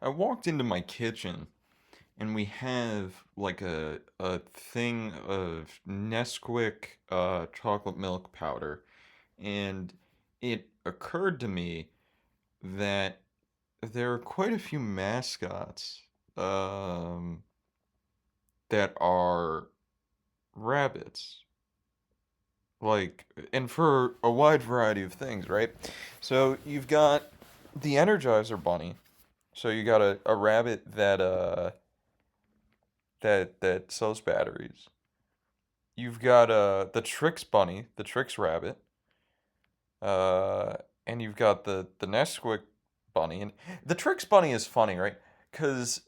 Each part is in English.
I walked into my kitchen and we have like a thing of Nesquik chocolate milk powder, and it occurred to me that there are quite a few mascots um, that are rabbits. Like, and for a wide variety of things, right? So you've got the Energizer Bunny. So you got a rabbit that sells batteries. You've got the Trix Bunny, the Trix Rabbit, uh, and you've got the Nesquik Bunny. And the Trix Bunny is funny, right? Because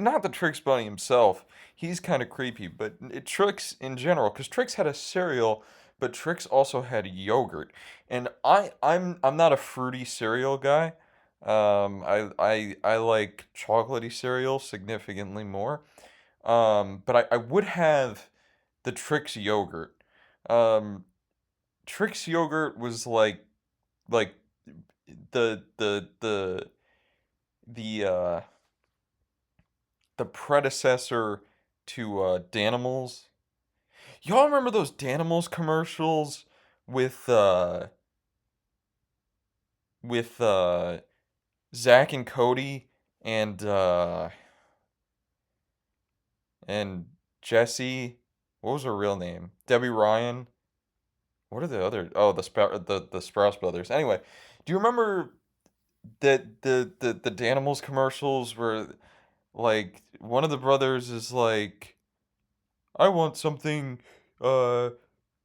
not the Trix Bunny himself, he's kind of creepy, but Trix in general. Because Trix had a cereal, but Trix also had yogurt, and I'm not a fruity cereal guy. I like chocolatey cereal significantly more. But I would have the Trix yogurt. Um, Trix yogurt was like the the the the uh the predecessor to Danimals. Y'all remember those Danimals commercials with uh with Zach and Cody and and Jesse? What was her real name? Debbie Ryan. What are the other? Oh, the Sprouse brothers. Anyway, do you remember that the Danimals commercials where like one of the brothers is like, I want something uh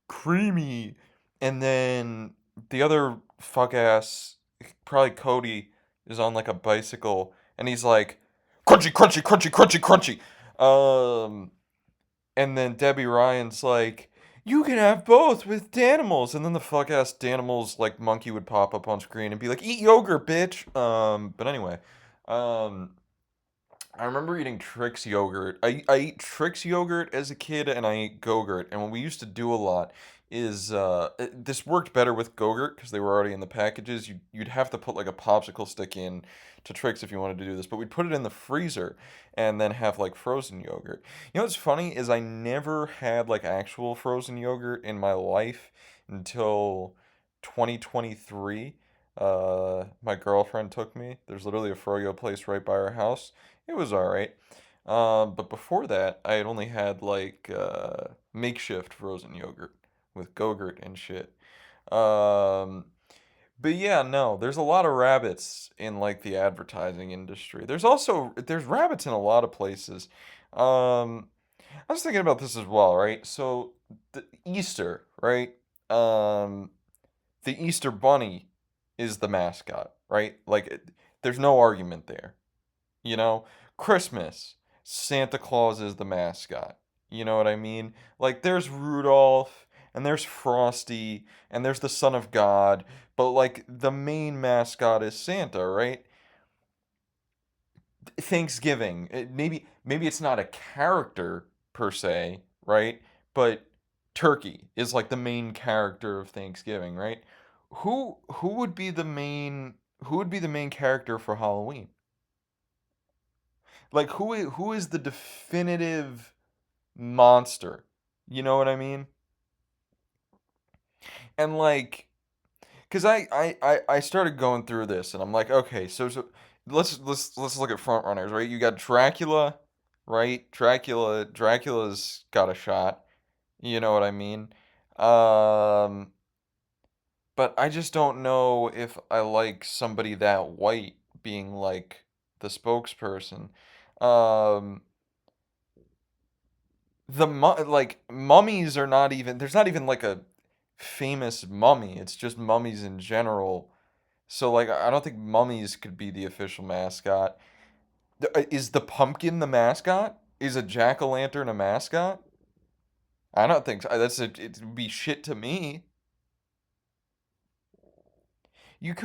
creamy, and then the other fuck ass, probably Cody, is on like a bicycle and he's like, crunchy, crunchy, crunchy, crunchy, crunchy. And then Debbie Ryan's like, you can have both with Danimals, and then the fuck ass Danimals like monkey would pop up on screen and be like, eat yogurt, bitch. But anyway, um, I remember eating Trix yogurt. I eat Trix yogurt as a kid, and I ate Go-Gurt. And what we used to do a lot is this worked better with Go-Gurt because they were already in the packages. You'd have to put like a popsicle stick in to Trix if you wanted to do this, but we'd put it in the freezer and then have like frozen yogurt. You know what's funny is I never had like actual frozen yogurt in my life until 2023. My girlfriend took me. There's literally a froyo place right by our house. It was all right. But before that, I had only had like makeshift frozen yogurt with Go-Gurt and shit. Um, but yeah, no, there's a lot of rabbits in like the advertising industry. There's rabbits in a lot of places. Um, I was thinking about this as well, right? So the Easter, right? Um, the Easter Bunny is the mascot, right? Like there's no argument there. You know, Christmas, Santa Claus is the mascot. You know what I mean? Like there's Rudolph and there's Frosty and there's the Son of God, but like the main mascot is Santa, right? Thanksgiving, maybe it's not a character per se, right? But turkey is like the main character of Thanksgiving, right? Who would be the main who would be the main character for Halloween? Like who is the definitive monster? You know what I mean? And like, cause I started going through this and I'm like, okay, so let's look at front runners, right? You got Dracula, right? Dracula's got a shot. You know what I mean? Um, but I just don't know if I like somebody that white being like the spokesperson. Um, like mummies are not even there's not even like a famous mummy. It's just mummies in general. So like I don't think mummies could be the official mascot. Is the pumpkin the mascot? Is a jack-o'-lantern a mascot? I don't think so. It would be shit to me. You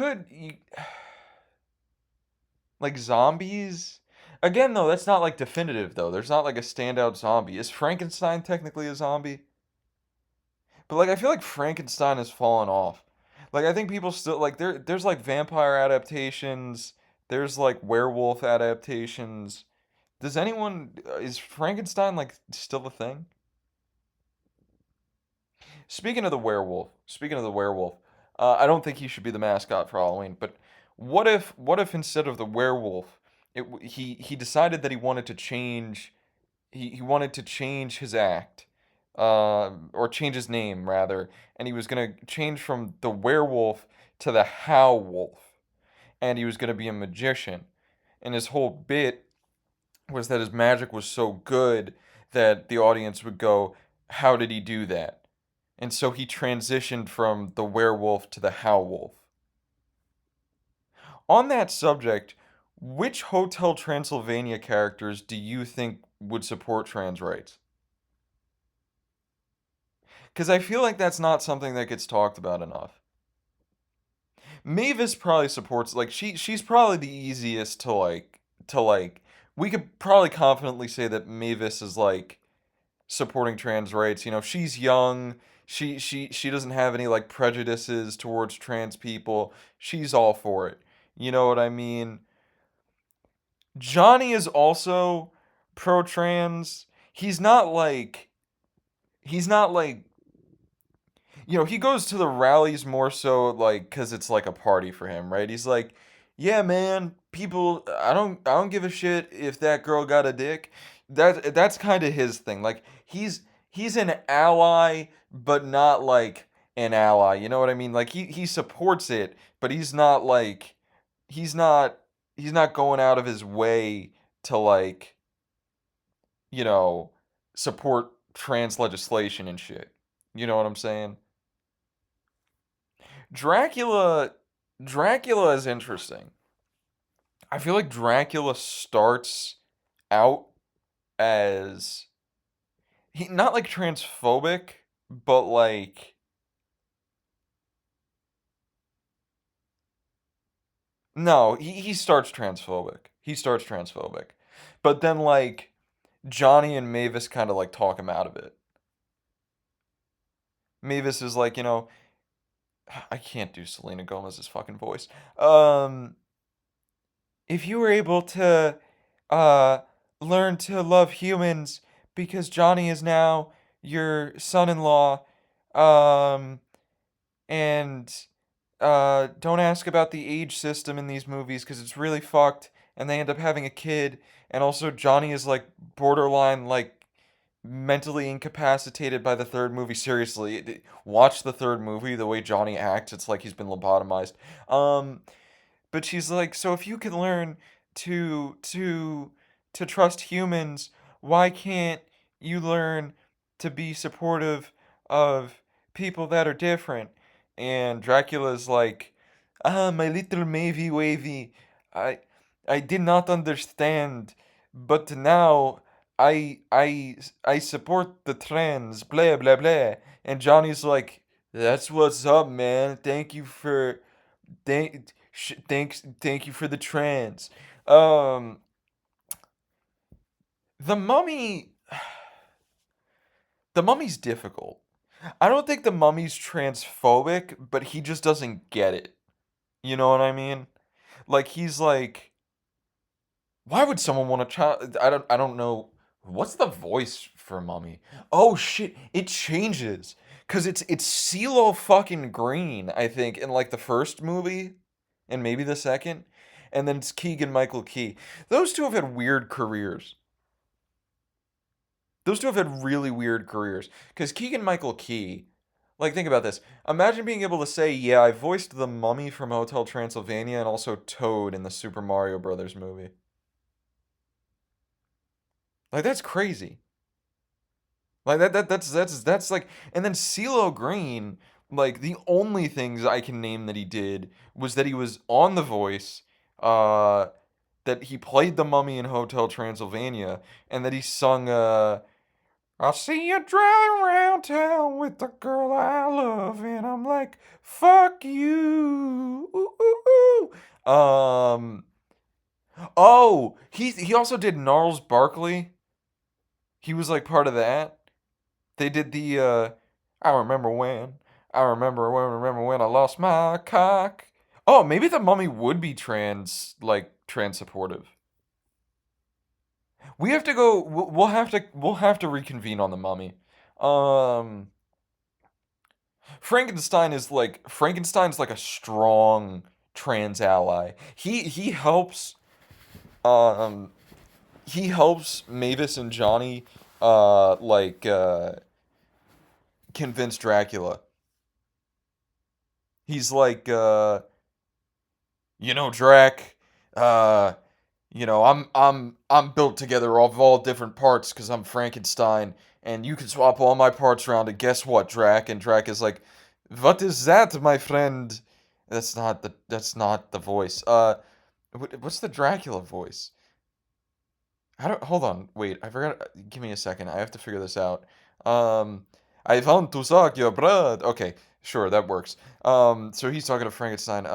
like zombies. Again though, that's not like definitive though. There's not like a standout zombie. Is Frankenstein technically a zombie? But like I feel like Frankenstein has fallen off. Like I think people still like there's like vampire adaptations There's like werewolf adaptations. Does anyone is Frankenstein like still a thing? Speaking of the werewolf, I don't think he should be the mascot for Halloween. But what if instead of the werewolf, he decided that he wanted to change he wanted to change his act, or change his name rather, and he was gonna change from the werewolf to the How Wolf, and he was gonna be a magician, and his whole bit was that his magic was so good that the audience would go, "How did he do that?" And so he transitioned from the werewolf to the How Wolf. On that subject, which Hotel Transylvania characters do you think would support trans rights? Because I feel like that's not something that gets talked about enough. Mavis probably supports like she's probably the easiest to like we could probably confidently say that Mavis is like supporting trans rights. You know, she's young. She doesn't have any like prejudices towards trans people. She's all for it. You know what I mean? Johnny is also pro trans. He's not like he goes to the rallies more so like cuz it's like a party for him, right? He's like, "Yeah, man, people I don't give a shit if that girl got a dick." That's kind of his thing. Like he's an ally but not like an ally. You know what I mean? Like he supports it, but he's not he's not going out of his way to like, you know, support trans legislation and shit. You know what I'm saying? Dracula Dracula is interesting. I feel like Dracula starts out as he not like transphobic, but like no, he starts transphobic. He starts transphobic. But then like Johnny and Mavis kind of like talk him out of it. Mavis is like, I can't do Selena Gomez's fucking voice. If you were able to uh learn to love humans because Johnny is now your son-in-law, um and don't ask about the age system in these movies because it's really fucked and they end up having a kid, and also Johnny is like borderline like mentally incapacitated by the third movie. Seriously, watch the third movie. The way Johnny acts, it's like he's been lobotomized. um but she's like, so if you can learn to trust humans, why can't you learn to be supportive of people that are different? And Dracula's like, my little Mavy Wavy, I I did not understand, but now I support the trans, blah blah blah. And Johnny's like, that's what's up, man. Thank you for the trans. Um, the mummy, the mummy's difficult. I don't think the mummy's transphobic, but he just doesn't get it. You know what I mean? Like he's like, why would someone want to child? I don't know. What's the voice for mummy? Oh shit, it changes. Cause it's CeeLo fucking Green, I think, in like the first movie, and maybe the second, and then it's Keegan Michael Key. Those two have had weird careers. Those two have had really weird careers. Because Keegan Michael Key, like, think about this. Imagine being able to say, yeah, I voiced the mummy from Hotel Transylvania and also Toad in the Super Mario Brothers movie. Like, that's crazy. Like, that's like, and then CeeLo Green, like, the only things I can name that he did was that he was on The Voice, uh, that he played the mummy in Hotel Transylvania, and that he sung, I see you driving around town with the girl I love, and I'm like, fuck you. Ooh, ooh, ooh. Oh, he also did Gnarls Barkley. He was like part of that. They did the I remember when I lost my cock. Oh, maybe the mummy would be trans supportive. We have to go. We'll have to reconvene on the mummy. Um, Frankenstein's like a strong trans ally. Um he helps Mavis and Johnny convince Dracula. He's like Drac, uh I'm built together of all different parts cuz I'm Frankenstein and you can swap all my parts around and guess what, Drac? And Drac is like, "What is that, my friend?" That's not the voice. What's the Dracula voice? How do hold on, wait, I forgot. Give me a second. I have to figure this out. Um, I want to suck your blood. Okay, sure, that works. So he's talking to Frankenstein.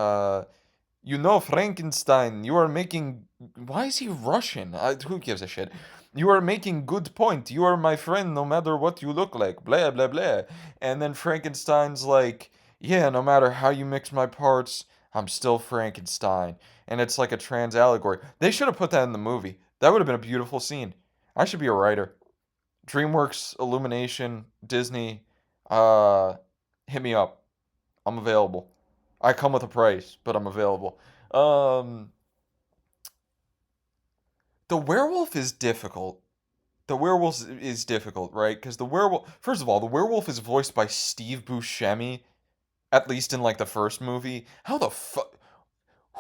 Frankenstein, you are making. Why is he Russian? Who gives a shit? You are making good point. You are my friend no matter what you look like. Blah, blah, blah. And then Frankenstein's like, yeah, no matter how you mix my parts, I'm still Frankenstein. And it's like a trans allegory. They should have put that in the movie. That would have been a beautiful scene. I should be a writer. DreamWorks, Illumination, Disney, uh, hit me up. I'm available. I come with a price, but I'm available. Um, the werewolf is difficult. The werewolf is difficult, right? Because the werewolf, first of all, the werewolf is voiced by Steve Buscemi, at least in like the first movie. How the fuck?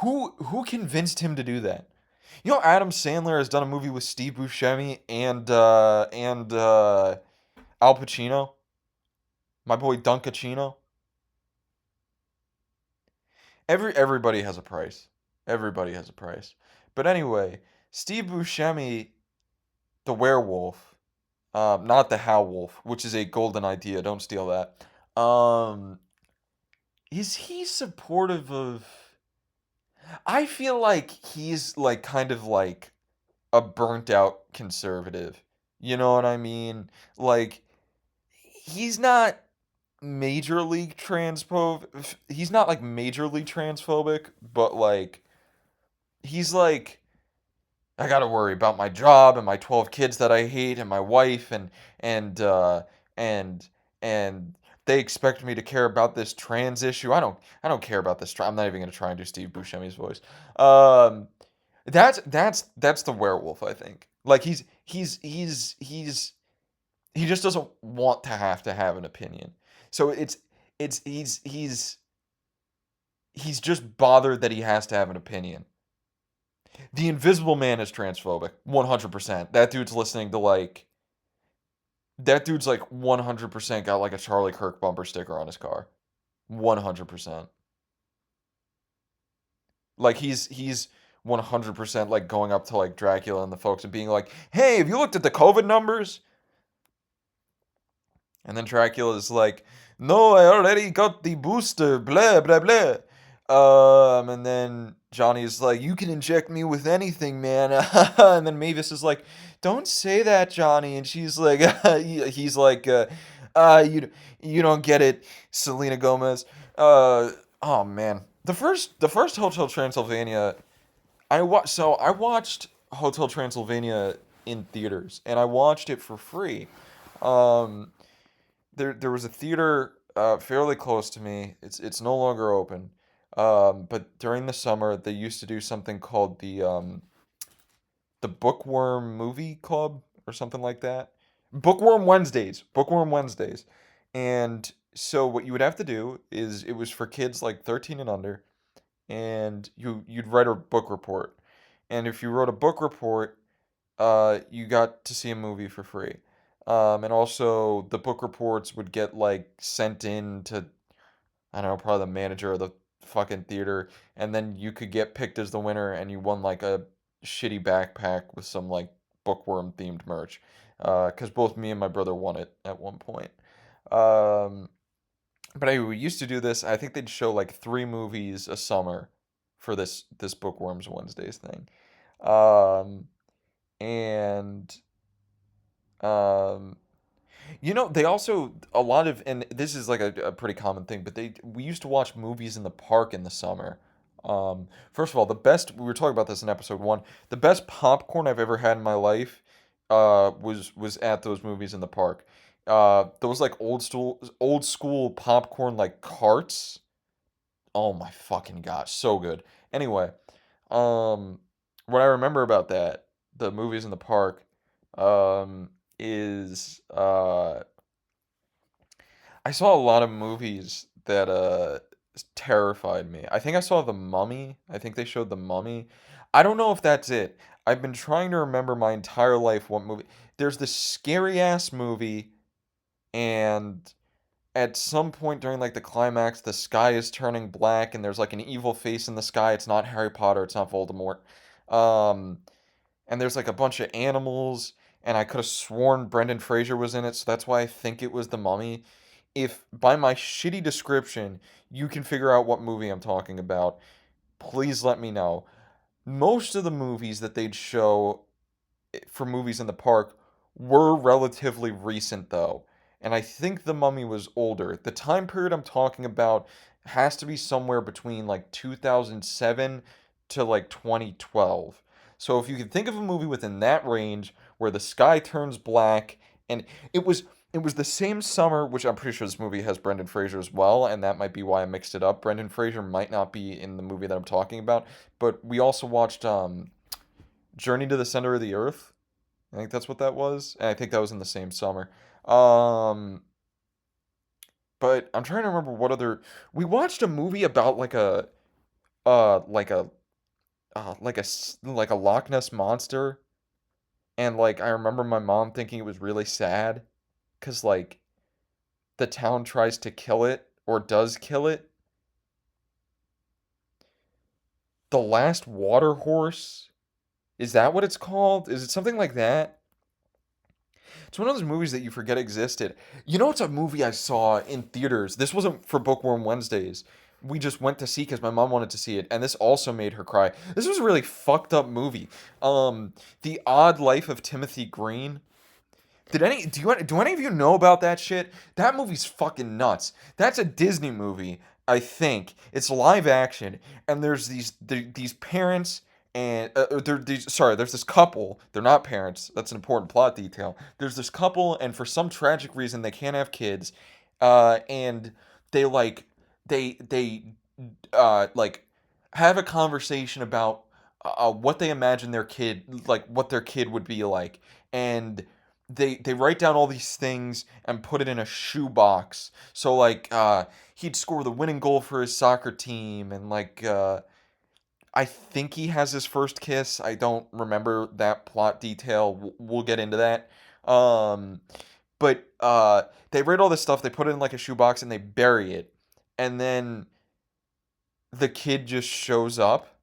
Who convinced him to do that? Adam Sandler has done a movie with Steve Buscemi and Al Pacino, my boy Dunkachino. Everybody has a price. Everybody has a price. But anyway, Steve Buscemi, the werewolf, not the Howl Wolf, which is a golden idea. Don't steal that. Um, is he supportive of? I feel like he's like kind of like a burnt out conservative. You know what I mean? Like he's not majorly transphobic. He's not like majorly transphobic, but like he's like, I gotta worry about my job and my 12 kids that I hate and my wife and and and they expect me to care about this trans issue. I don't care about this. I'm not even gonna try and do Steve Buscemi's voice. Um, that's the werewolf. I think. Like he just doesn't want to have an opinion. So it's he's just bothered that he has to have an opinion. The Invisible Man is transphobic, 100%. That dude's like 100% got like a Charlie Kirk bumper sticker on his car. 100%. Like he's 100% like going up to like Dracula and the folks and being like, "Hey, have you looked at the COVID numbers?" And then Dracula's like, "No, I already got the booster, blah, blah, blah." And then Johnny's like, "You can inject me with anything, man." And then Mavis is like, "Don't say that, Johnny." And she's like, he's like, you don't get it, Selena Gomez. Oh man. The first Hotel Transylvania, I watched Hotel Transylvania in theaters, and I watched it for free. Um, there was a theater fairly close to me. It's no longer open. But during the summer they used to do something called the Bookworm Movie Club or something like that. Bookworm Wednesdays. Bookworm Wednesdays. And so what you would have to do is it was for kids like 13 and under, and you'd write a book report. And if you wrote a book report, you got to see a movie for free. And also the book reports would get like sent in to, I don't know, probably the manager of the fucking theater, and then you could get picked as the winner, and you won like a shitty backpack with some like bookworm themed merch. Because both me and my brother won it at one point. Um, but anyway, we used to do this. I think they'd show like 3 movies a summer for this Bookworms Wednesdays thing. Um, and um, they also a lot of, and this is like a pretty common thing, but we used to watch movies in the park in the summer. First of all, we were talking about this in episode one. The best popcorn I've ever had in my life, was at those movies in the park. Those like old school popcorn like carts. Oh my fucking gosh, so good. Anyway, um, what I remember about the movies in the park, is I saw a lot of movies that terrified me. I think I saw The Mummy. I think they showed The Mummy. I don't know if that's it. I've been trying to remember my entire life what movie. There's this scary ass movie, and at some point during like the climax, the sky is turning black and there's like an evil face in the sky. It's not Harry Potter, it's not Voldemort. Um and there's like a bunch of animals, and I could have sworn Brendan Fraser was in it, so that's why I think it was The Mummy. If by my shitty description you can figure out what movie I'm talking about, please let me know. Most of the movies that they'd show for movies in the park were relatively recent though. And I think The Mummy was older. The time period I'm talking about has to be somewhere between like 2007 to like 2012. So if you can think of a movie within that range where the sky turns black, and it was it was the same summer, which I'm pretty sure this movie has Brendan Fraser as well, and that might be why I mixed it up. Brendan Fraser might not be in the movie that I'm talking about, but we also watched Journey to the Center of the Earth. I think that's what that was. And I think that was in the same summer. Um, but I'm trying to remember what other we watched a movie about like a like a like a Loch Ness monster, and like I remember my mom thinking it was really sad cuz like the town tries to kill it or does kill it. The Last Water Horse, is that what it's called? Is it something like that? It's one of those movies that you forget existed. You know, it's a movie I saw in theaters. This wasn't for Bookworm Wednesdays. We just went to see because my mom wanted to see it, and this also made her cry. This was a really fucked up movie. The Odd Life of Timothy Green. Do any of you know about that shit? That movie's fucking nuts. That's a Disney movie, I think. It's live action, and there's these parents, and there's this couple. They're not parents. That's an important plot detail. There's this couple, and for some tragic reason they can't have kids, and they like they like have a conversation about what they imagine their kid, like what their kid would be like, and they write down all these things and put it in a shoebox. So like he'd score the winning goal for his soccer team, and like I think he has his first kiss. I don't remember that plot detail. We'll get into that. Um but they write all this stuff, they put it in like a shoebox and they bury it. And then the kid just shows up.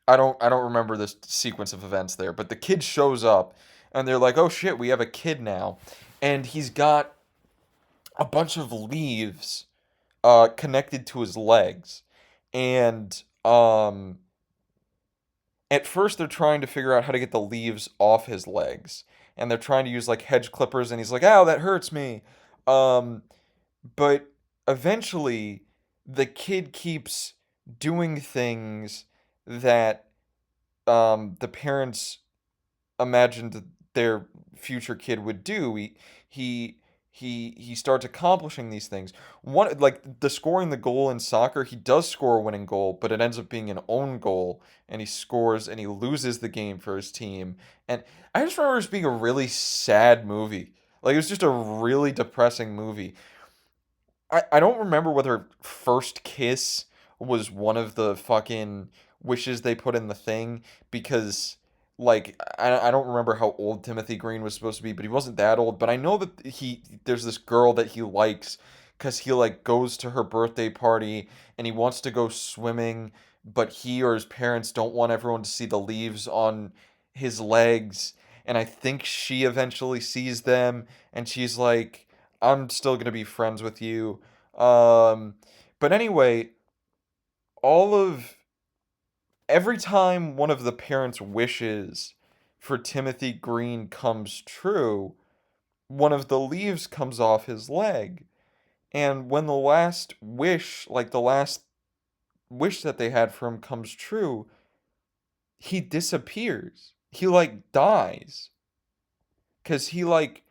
I don't remember this sequence of events there, but the kid shows up and they're like, "Oh shit, we have a kid now." And he's got a bunch of leaves connected to his legs. And at first they're trying to figure out how to get the leaves off his legs. And they're trying to use like hedge clippers, and he's like, "Ow, that hurts me." Um but eventually the kid keeps doing things that the parents imagined that their future kid would do. He he starts accomplishing these things. One, like the scoring the goal in soccer, he does score a winning goal, but it ends up being an own goal, and he scores and he loses the game for his team. And I just remember this being a really sad movie. Like it was just a really depressing movie. I don't remember whether first kiss was one of the fucking wishes they put in the thing, because like I don't remember how old Timothy Green was supposed to be, but he wasn't that old. But I know that there's this girl that he likes because he like goes to her birthday party and he wants to go swimming, but he or his parents don't want everyone to see the leaves on his legs. And I think she eventually sees them, and she's like, "I'm still gonna be friends with you." Um, but anyway, all of every time one of the parents' wishes for Timothy Green comes true, one of the leaves comes off his leg. And when the last wish, like the last wish that they had for him comes true, he disappears. He like dies cuz he like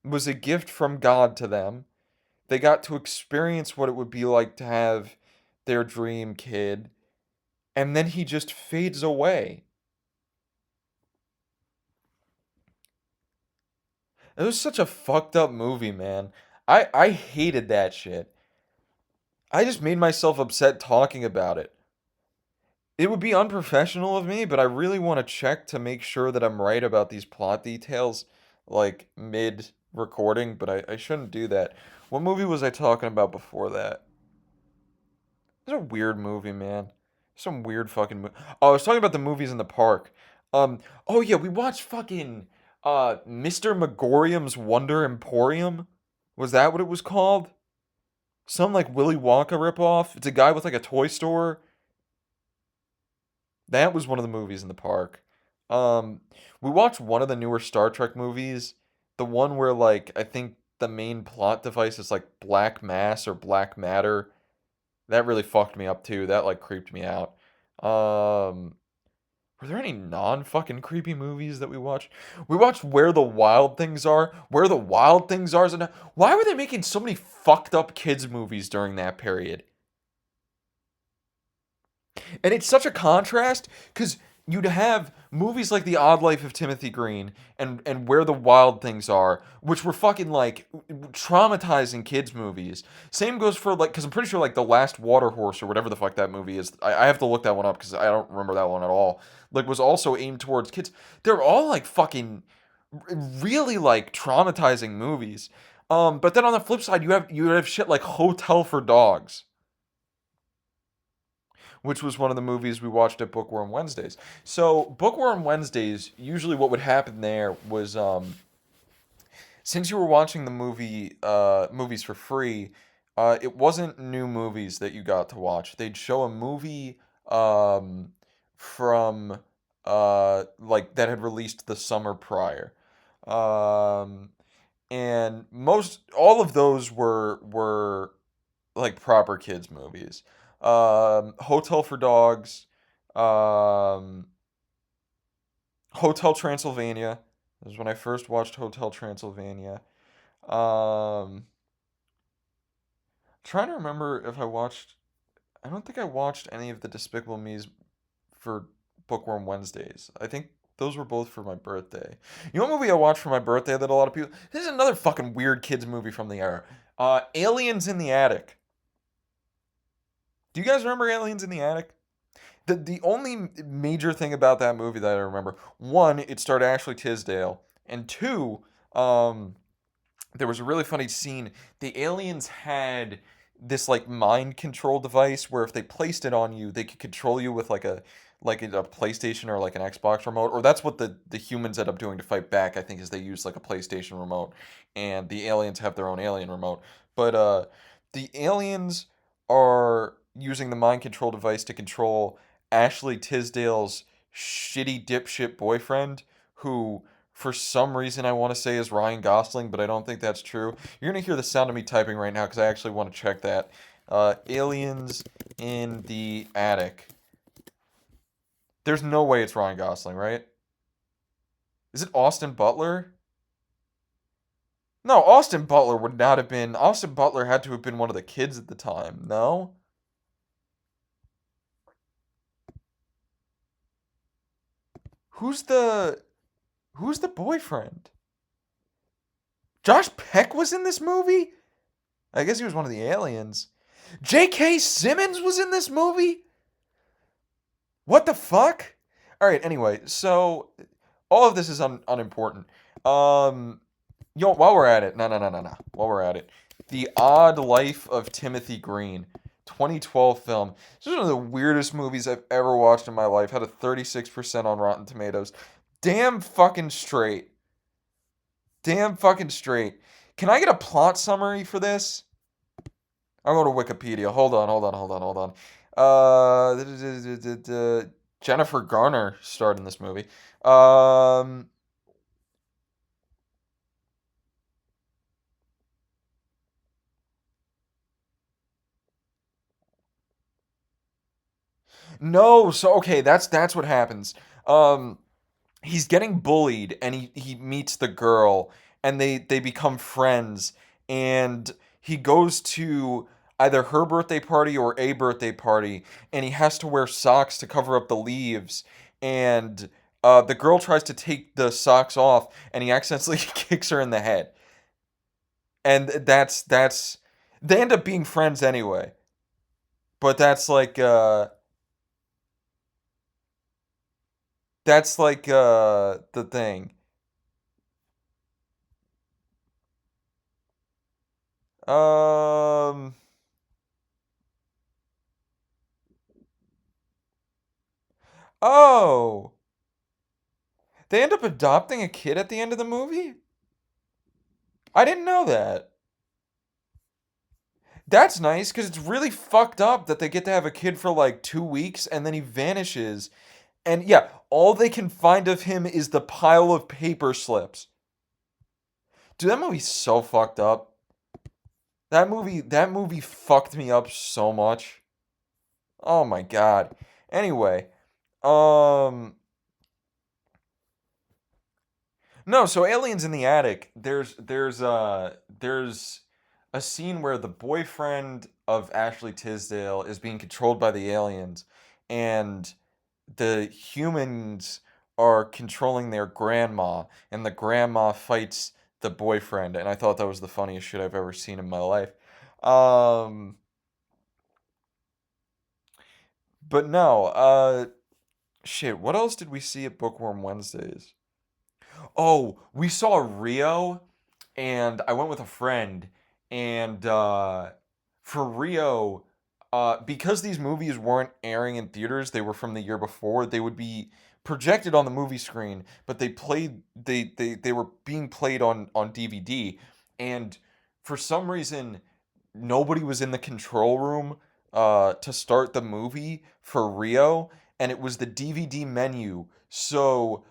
was a gift from God to them. They got to experience what it would be like to have their dream kid, and then he just fades away. It was such a fucked up movie, man. I hated that shit. I just made myself upset talking about it. It would be unprofessional of me, but I really want to check to make sure that I'm right about these plot details, like mid recording, but I shouldn't do that. What movie was I talking about before that? It's a weird movie, man. Some weird fucking Oh, I was talking about the movies in the park. Oh yeah, we watched fucking Mr. Megorium's Wonder Emporium. Was that what it was called? Some like Willy Wonka ripoff. It's a guy with like a toy store. That was one of the movies in the park. Um, we watched one of the newer Star Trek movies, the one where like I think the main plot device is like black mass or black matter. That really fucked me up too. That like creeped me out. Um, were there any non-fucking creepy movies that we watched? We watched Where the Wild Things Are. Where the Wild Things Are. Why were they making so many fucked up kids movies during that period? And it's such a contrast because you'd have movies like The Odd Life of Timothy Green and Where the Wild Things Are, which were fucking like traumatizing kids movies. Same goes for like, because I'm pretty sure like The Last Water Horse or whatever the fuck that movie is. I have to look that one up because I don't remember that one at all. Like, was also aimed towards kids. They're all like fucking really like traumatizing movies. But then on the flip side, you have shit like Hotel for Dogs, which was one of the movies we watched at Bookworm Wednesdays. So Bookworm Wednesdays, usually what would happen there was since you were watching the movies for free, it wasn't new movies that you got to watch. They'd show a movie from like that had released the summer prior. Um, and most all of those were like proper kids movies. Hotel for Dogs, um, Hotel Transylvania. This is when I first watched Hotel Transylvania. Trying to remember if I watched. I don't think I watched any of the Despicable Me's for Bookworm Wednesdays. I think those were both for my birthday. You know what movie I watched for my birthday that a lot of people. This is another fucking weird kids movie from the era. Aliens in the Attic. Do you guys remember Aliens in the Attic? The only major thing about that movie that I remember, one, it starred Ashley Tisdale, and two, um, there was a really funny scene. The aliens had this like mind control device where if they placed it on you, they could control you with like a PlayStation or like an Xbox remote, or that's what the humans end up doing to fight back. I think is they use like a PlayStation remote, and the aliens have their own alien remote. But the aliens are using the mind control device to control Ashley Tisdale's shitty dipshit boyfriend, who for some reason I want to say is Ryan Gosling, but I don't think that's true. You're gonna hear the sound of me typing right now because I actually want to check that. Aliens in the Attic. There's no way it's Ryan Gosling, right? Is it Austin Butler? No, Austin Butler would not have been. Austin Butler had to have been one of the kids at the time. No? Who's the Who's the boyfriend? Josh Peck was in this movie? I guess he was one of the aliens. J.K. Simmons was in this movie? What the fuck? All right, anyway, so all of this is unimportant. Um, while we're at it, no. While we're at it, The Odd Life of Timothy Green, 2012 film. This is one of the weirdest movies I've ever watched in my life. Had a 36% on Rotten Tomatoes. Damn fucking straight. Damn fucking straight. Can I get a plot summary for this? I'll go to Wikipedia. Hold on. Jennifer Garner starred in this movie. Um, No, so okay, that's what happens. Um, he's getting bullied, and he meets the girl, and they become friends, and he goes to either her birthday party or a birthday party, and he has to wear socks to cover up the leaves, and the girl tries to take the socks off, and he accidentally kicks her in the head, and that's they end up being friends anyway. But that's like the thing. Um oh, they end up adopting a kid at the end of the movie? I didn't know that. That's nice because it's really fucked up that they get to have a kid for like 2 weeks and then he vanishes. And yeah, all they can find of him is the pile of paper slips. Dude, that movie's so fucked up. That movie fucked me up so much. Oh my god. Anyway, um no, so Aliens in the Attic, there's a scene where the boyfriend of Ashley Tisdale is being controlled by the aliens, and the humans are controlling their grandma, and the grandma fights the boyfriend, and I thought that was the funniest shit I've ever seen in my life. Um, but no, shit, what else did we see at Bookworm Wednesdays? Oh, we saw Rio, and I went with a friend, and for Rio, because these movies weren't airing in theaters, they were from the year before. They would be projected on the movie screen, but they were being played on DVD, and for some reason, nobody was in the control room to start the movie for Rio, and it was the DVD menu. So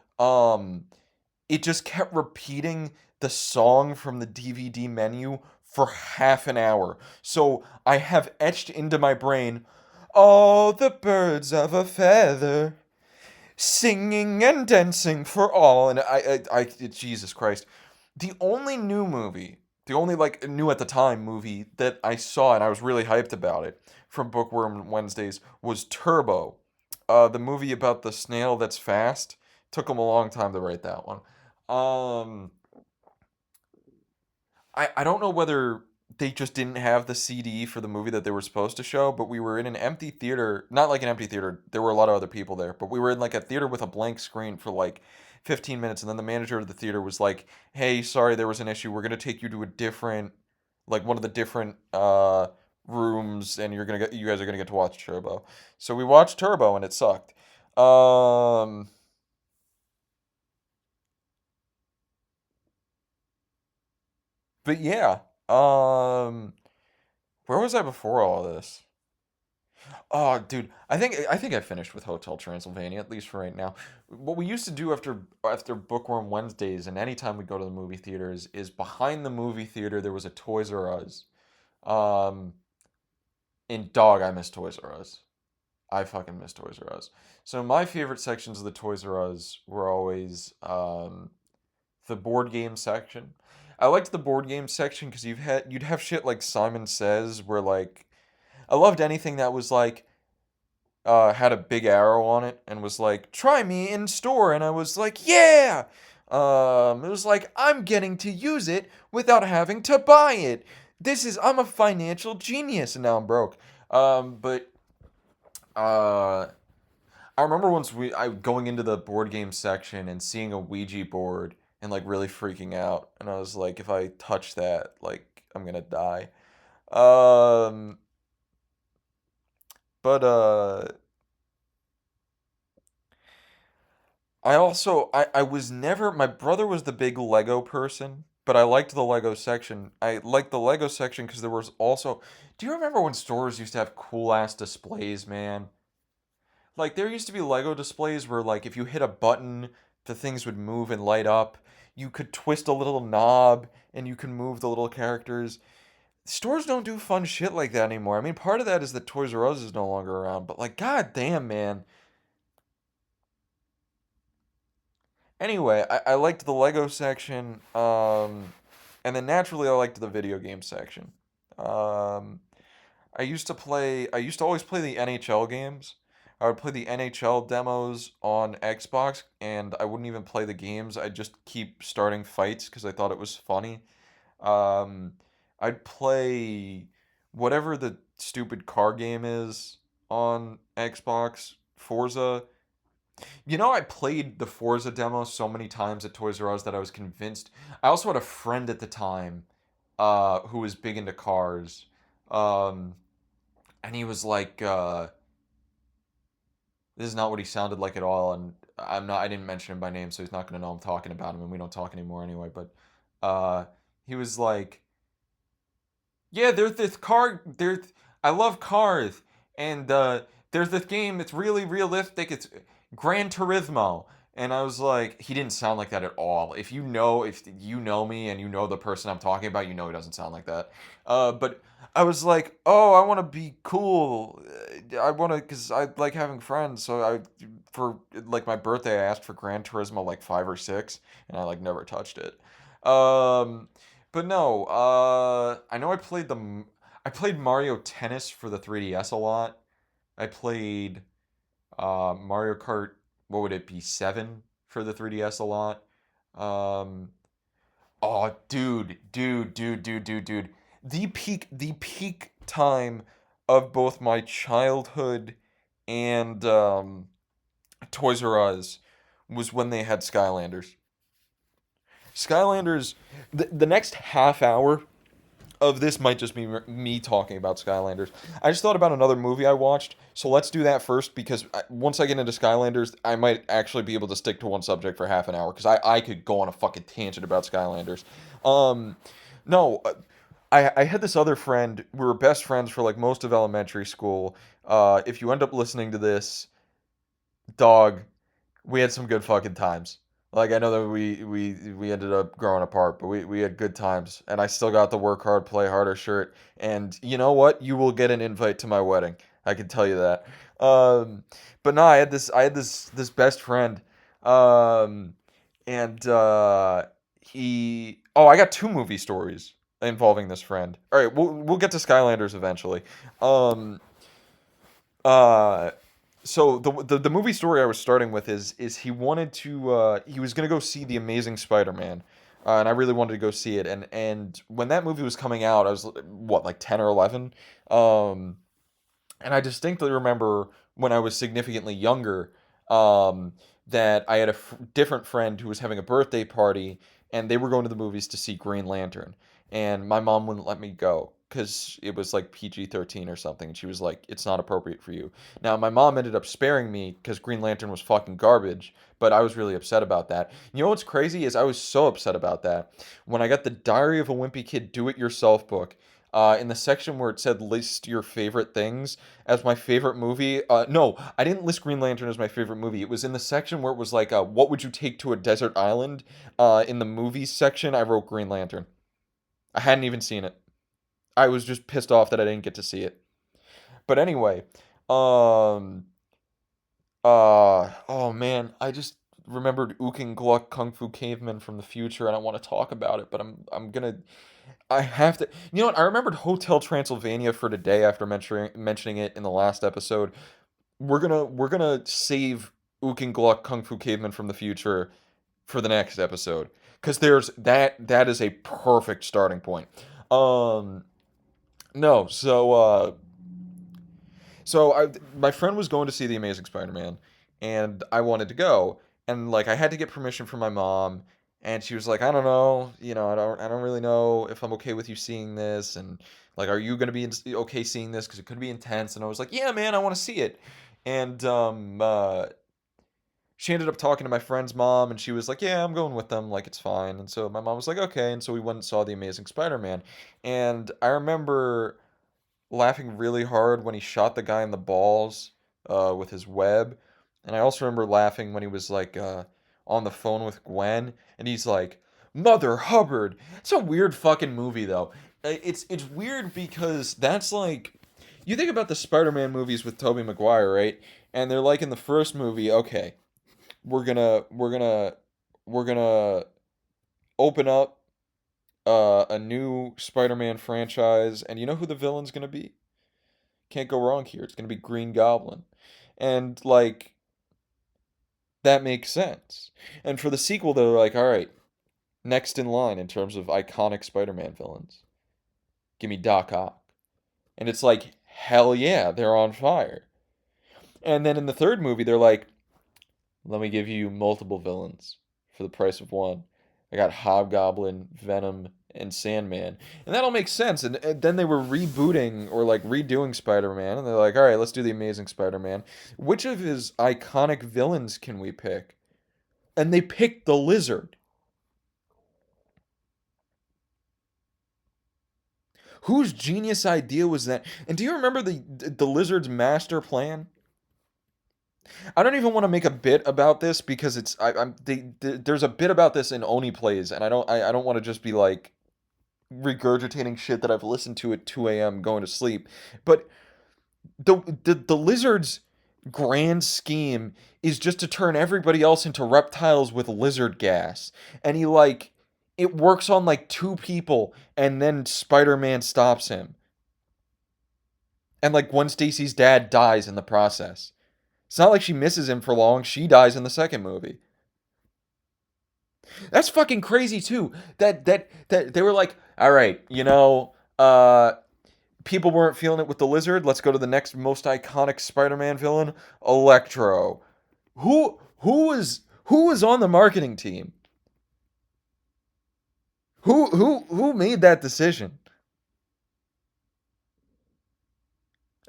it just kept repeating the song from the DVD menu for half an hour. So I have etched into my brain, all the birds of a feather, singing and dancing for all. And Jesus Christ. The only new movie, the only like new at the time movie that I saw and I was really hyped about it from Bookworm Wednesdays was Turbo. The movie about the snail that's fast. Took them a long time to write that one. Um, I don't know whether they just didn't have the CD for the movie that they were supposed to show, but we were in an empty theater, not like an empty theater. There were a lot of other people there, but we were in like a theater with a blank screen for like 15 minutes, and then the manager of the theater was like, "Hey, sorry, there was an issue. We're gonna take you to a different, like one of the different rooms, and you guys are gonna get to watch Turbo." So we watched Turbo, and it sucked. Um, but yeah, um, where was I before all of this? Oh, dude, I think I finished with Hotel Transylvania at least for right now. What we used to do after Bookworm Wednesdays and anytime we go to the movie theaters is behind the movie theater there was a Toys R Us. Um, and dog, I miss Toys R Us. I fucking miss Toys R Us. So my favorite sections of the Toys R Us were always the board game section. I liked the board game section because you'd have shit like Simon Says where like I loved anything that was like had a big arrow on it and was like, "Try me in store," and I was like, "Yeah." It was like I'm getting to use it without having to buy it. I'm a financial genius, and now I'm broke. But uh, I remember once I going into the board game section and seeing a Ouija board and like really freaking out, and I was like, if I touch that, like I'm gonna die. Um, but I was never my brother was the big Lego person, but I liked the Lego section. I liked the Lego section because there was also do you remember when stores used to have cool ass displays, man? Like there used to be Lego displays where like if you hit a button, the things would move and light up. You could twist a little knob and you can move the little characters. stores don't do fun shit like that anymore. I mean, part of that is that Toys R Us is no longer around, but like, god damn, man. Anyway, I liked the Lego section, and then naturally I liked the video game section. Um, I used to always play the NHL games. I would play the NHL demos on Xbox, and I wouldn't even play the games. I'd just keep starting fights because I thought it was funny. Um, I'd play whatever the stupid car game is on Xbox, Forza. You know, I played the Forza demo so many times at Toys R Us that I was convinced. I also had a friend at the time, who was big into cars, um, and he was like, "This is not what he sounded like at all." And I didn't mention him by name, so he's not gonna know I'm talking about him, and we don't talk anymore anyway. But, uh, he was like, yeah, there's this car. I love cars, and there's this game. It's really realistic. It's Gran Turismo, and I was like, he didn't sound like that at all. If you know me and you know the person I'm talking about, you know he doesn't sound like that. But I was like, oh, I want to be cool. I want to, cause I like having friends. So for like my birthday, I asked for Gran Turismo like 5 or 6, and I like never touched it. Um, but no, I know I played Mario Tennis for the 3DS a lot. I played Mario Kart, what would it be, 7 for the 3DS a lot. Um, oh, dude. The peak time of both my childhood and Toys R Us was when they had Skylanders. Skylanders, the next half hour of this might just be me talking about Skylanders. I just thought about another movie I watched, so let's do that first because once I get into Skylanders, I might actually be able to stick to one subject for half an hour because I could go on a fucking tangent about Skylanders. Um, no, I had this other friend. We were best friends for like most of elementary school. If you end up listening to this, dog, we had some good fucking times. Like I know that we ended up growing apart, but we had good times, and I still got the work hard, play harder shirt. And you know what? You will get an invite to my wedding. I can tell you that. Um, but no, I had this best friend, um, and I got two movie stories involving this friend. All right, we'll get to Skylanders eventually. Um, uh, so the movie story I was starting with is he was gonna go see the Amazing Spider-Man, and I really wanted to go see it. And when that movie was coming out, I was what, like 10 or 11, um, and I distinctly remember when I was significantly younger, um, that I had a different friend who was having a birthday party, and they were going to the movies to see Green Lantern, and my mom wouldn't let me go because it was like PG-13 or something, and she was like, "It's not appropriate for you." Now, my mom ended up sparing me because Green Lantern was fucking garbage, but I was really upset about that. You know what's crazy is I was so upset about that when I got the Diary of a Wimpy Kid Do-It-Yourself book. In the section where it said list your favorite things as my favorite movie. No, I didn't list Green Lantern as my favorite movie. It was in the section where it was like, what would you take to a desert island? In the movies section, I wrote Green Lantern. I hadn't even seen it. I was just pissed off that I didn't get to see it. But anyway, um, oh man, I just remembered Ook and Gluck Kung Fu Caveman from the future, and I want to talk about it, but I have to. You know what? I remembered Hotel Transylvania for today after mentioning it in the last episode. We're gonna save Ook and Gluck Kung Fu Caveman from the future for the next episode because that is a perfect starting point. Um, no, my friend was going to see the Amazing Spider-Man, and I wanted to go, and like I had to get permission from my mom, and she was like, I don't know, I don't really know if I'm okay with you seeing this, and like, are you gonna be okay seeing this? Because it could be intense, and I was like, yeah, man, I want to see it, and she ended up talking to my friend's mom, and she was like, yeah, I'm going with them, like it's fine, and so my mom was like, okay, and so we went and saw the Amazing Spider-Man, and I remember laughing really hard when he shot the guy in the balls with his web. And I also remember laughing when he was like on the phone with Gwen and he's like, Mother Hubbard. It's a weird fucking movie though. it's weird because that's like you think about the Spider-Man movies with Tobey Maguire, right? And they're like in the first movie, okay, we're gonna open up a new Spider-Man franchise, and you know who the villain's gonna be? Can't go wrong here. It's gonna be Green Goblin, and like that makes sense. And for the sequel, they're like, all right, next in line in terms of iconic Spider-Man villains, give me Doc Ock, and it's like, hell yeah, they're on fire. And then in the third movie, they're like, let me give you multiple villains for the price of one. I got Hobgoblin, Venom, and Sandman. And that all makes sense. And then they were rebooting or like redoing Spider Man. And they're like, all right, let's do the Amazing Spider Man. Which of his iconic villains can we pick? And they picked the Lizard. Whose genius idea was that? And do you remember the Lizard's master plan? I don't even want to make a bit about this because there's a bit about this in Oni plays, and I don't want to just be like regurgitating shit that I've listened to at 2 a.m. going to sleep. But the lizard's grand scheme is just to turn everybody else into reptiles with lizard gas, and he like it works on like two people, and then Spider-Man stops him, and like Gwen Stacy's dad dies in the process. It's not like she misses him for long. She dies in the second movie. That's fucking crazy too. That they were like, all right, people weren't feeling it with the lizard. Let's go to the next most iconic Spider-Man villain, Electro. Who was on the marketing team? Who made that decision?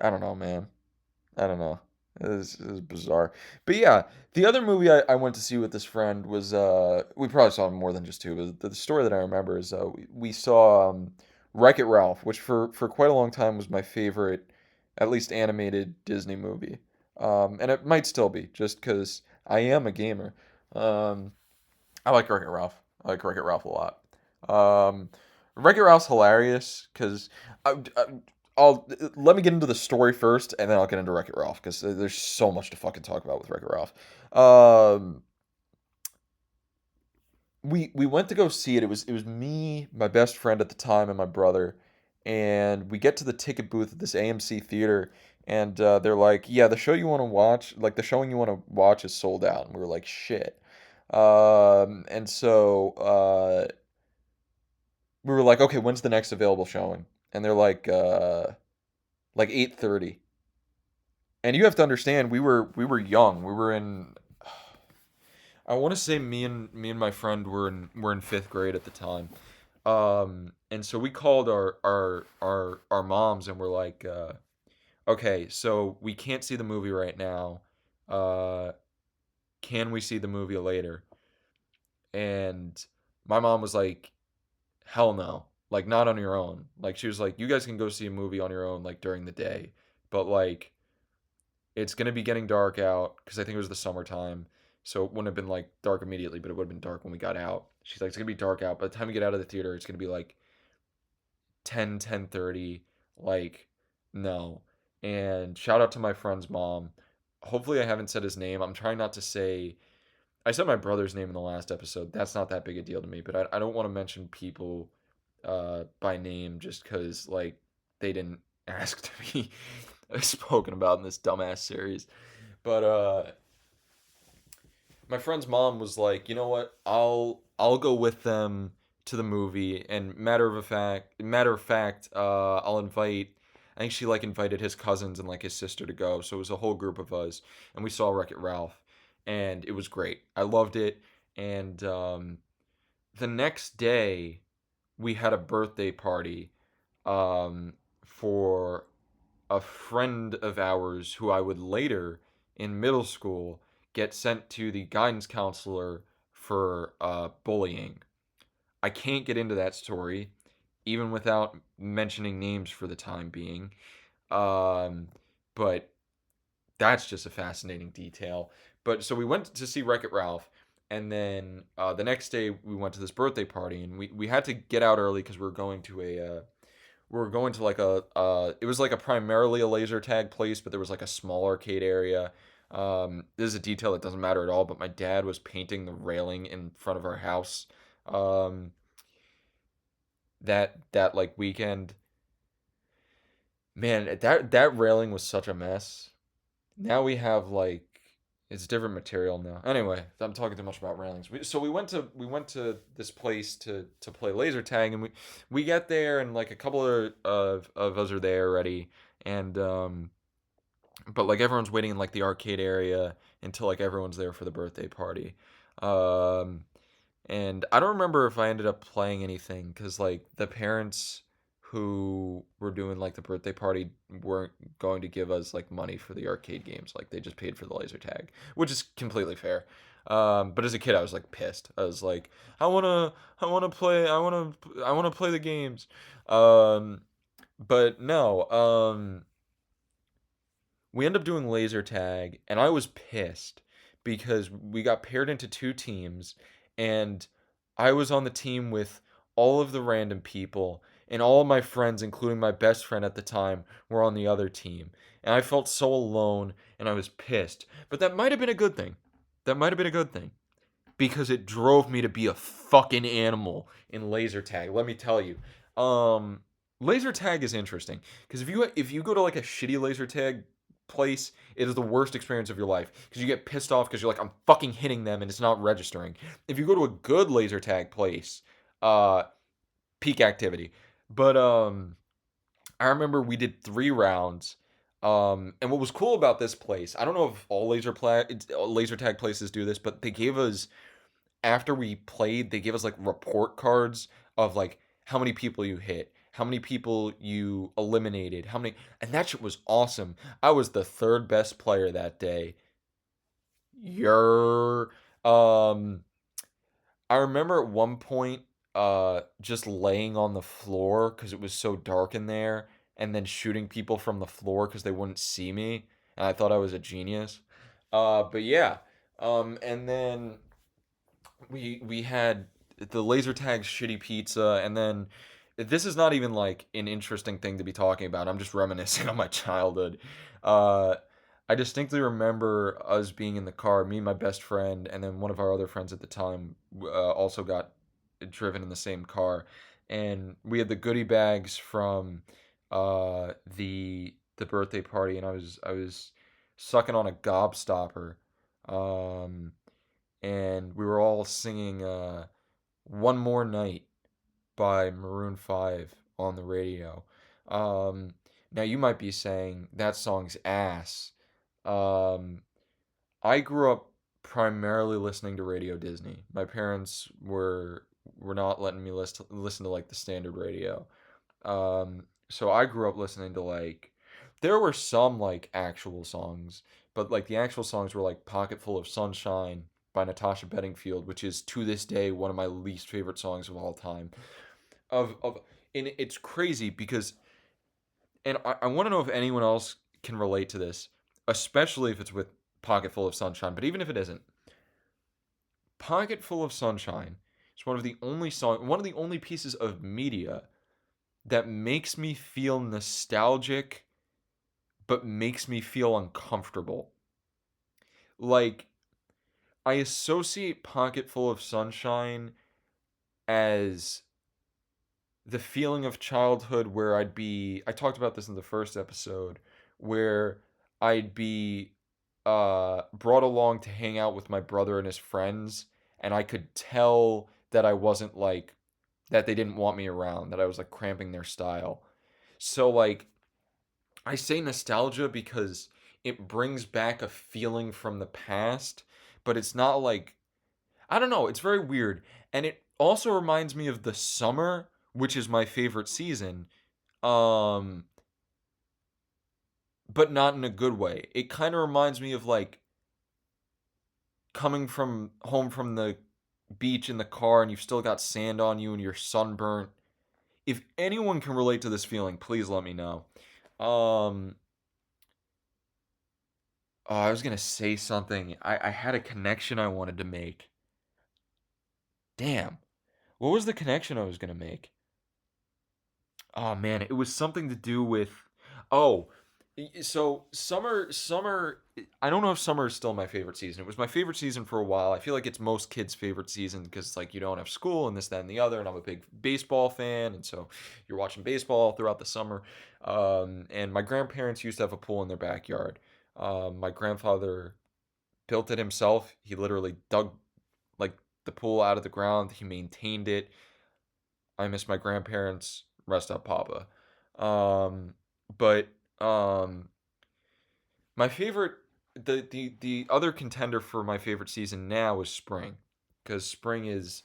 I don't know, man. I don't know. It was bizarre. But yeah, the other movie I went to see with this friend was we probably saw more than just two, but the story that I remember is we saw Wreck-It Ralph, which for quite a long time was my favorite, at least animated Disney movie. And it might still be, just because I am a gamer. Um, I like Wreck-It Ralph. I like Wreck-It Ralph a lot. Um, Wreck-It Ralph's hilarious because I'll let me get into the story first, and then I'll get into Wreck-It Ralph because there's so much to fucking talk about with Wreck-It Ralph. Um, we went to go see it. It was me, my best friend at the time, and my brother, and we get to the ticket booth at this AMC theater, and they're like, "Yeah, the show you want to watch, like the showing you want to watch, is sold out." And we were like, "Shit." And so we were like, "Okay, when's the next available showing?" And they're like 8:30. And you have to understand, we were young. We were in I want to say me and my friend were in fifth grade at the time. And so we called our moms and we're like, okay, so we can't see the movie right now. Uh, can we see the movie later? And my mom was like, hell no, like not on your own. Like she was like, you guys can go see a movie on your own, like during the day, but like it's gonna be getting dark out because I think it was the summertime, so it wouldn't have been like dark immediately, but it would have been dark when we got out. She's like, it's gonna be dark out. By the time we get out of the theater, it's gonna be like 10:30. Like, no. And shout out to my friend's mom. Hopefully, I haven't said his name. I'm trying not to say. I said my brother's name in the last episode. That's not that big a deal to me, but I don't want to mention people by name just because like they didn't ask to be spoken about in this dumbass series. But my friend's mom was like, you know what? I'll go with them to the movie, and matter of fact, I'll invite. I think she like invited his cousins and like his sister to go, so it was a whole group of us, and we saw Wreck It Ralph, and it was great. I loved it, and the next day we had a birthday party for a friend of ours who I would later in middle school get sent to the guidance counselor for bullying. I can't get into that story, even without mentioning names for the time being. Um, but that's just a fascinating detail. But so we went to see Wreck It Ralph, and then the next day we went to this birthday party, and we had to get out early because we were going to we were going to like it was like a primarily a laser tag place, but there was like a small arcade area. This is a detail that doesn't matter at all, but my dad was painting the railing in front of our house um, that like weekend. Man, that railing was such a mess. Now we have like it's different material now. Anyway, I'm talking too much about railings. So we went to this place to play laser tag, and we get there, and like a couple of us are there already, and but like everyone's waiting in like the arcade area until like everyone's there for the birthday party. Um, and I don't remember if I ended up playing anything because like the parents who were doing like the birthday party weren't going to give us like money for the arcade games. Like they just paid for the laser tag, which is completely fair. But as a kid, I was like pissed. I was like, I wanna play the games. Um, but no. We end up doing laser tag, and I was pissed because we got paired into two teams, and I was on the team with all of the random people, and all of my friends, including my best friend at the time, were on the other team. And I felt so alone, and I was pissed. But that might have been a good thing. That might have been a good thing because it drove me to be a fucking animal in laser tag. Let me tell you. Um, Laser tag is interesting because if you go to like a shitty laser tag place, it is the worst experience of your life because you get pissed off because you're like I'm fucking hitting them and it's not registering. If you go to a good laser tag place, uh, peak activity. But I remember we did 3 rounds. And what was cool about this place, I don't know if all laser tag places do this, but they gave us after we played, they gave us like report cards of like how many people you hit, how many people you eliminated, how many, and that shit was awesome. I was the third best player that day. You're, um, I remember at one point, just laying on the floor because it was so dark in there, and then shooting people from the floor because they wouldn't see me, and I thought I was a genius. But yeah, and then we had the laser tag shitty pizza, and then this is not even like an interesting thing to be talking about. I'm just reminiscing on my childhood. uh I distinctly remember us being in the car, me and my best friend, and then one of our other friends at the time also got driven in the same car, and we had the goodie bags from the birthday party, and I was sucking on a gobstopper. um and we were all singing One More Night by Maroon 5 on the radio. Um, Now, you might be saying that song's ass. Um, I grew up primarily listening to Radio Disney. My parents were not letting me listen to like the standard radio. So I grew up listening to like there were some like actual songs, but like the actual songs were like Pocket Full of Sunshine by Natasha Bedingfield, which is to this day one of my least favorite songs of all time. Of And it's crazy because and I want to know if anyone else can relate to this, especially if it's with Pocket Full of Sunshine, but even if it isn't. Pocket Full of Sunshine is one of the only pieces of media that makes me feel nostalgic but makes me feel uncomfortable. Like, I associate Pocket Full of Sunshine as the feeling of childhood where I talked about this in the first episode, where I'd be brought along to hang out with my brother and his friends, and I could tell that I wasn't like that they didn't want me around, that I was like cramping their style. So like I say nostalgia because it brings back a feeling from the past, but it's not like I don't know, it's very weird. And it also reminds me of the summer, which is my favorite season. Um but not in a good way. It kind of reminds me of like coming from home from the beach in the car and you've still got sand on you and you're sunburnt. If anyone can relate to this feeling, please let me know. Um Oh, I was gonna say something. I had a connection I wanted to make. Damn. What was the connection I was gonna make? Oh man, it was something to do with. Oh, so summer. I don't know if summer is still my favorite season. It was my favorite season for a while. I feel like it's most kids' favorite season because it's like you don't have school and this, that, and the other. And I'm a big baseball fan, and so you're watching baseball throughout the summer. And my grandparents used to have a pool in their backyard. My grandfather built it himself. He literally dug like the pool out of the ground. He maintained it. I miss my grandparents. Rest up, Papa. Um, but my favorite, the other contender for my favorite season now is spring, because spring is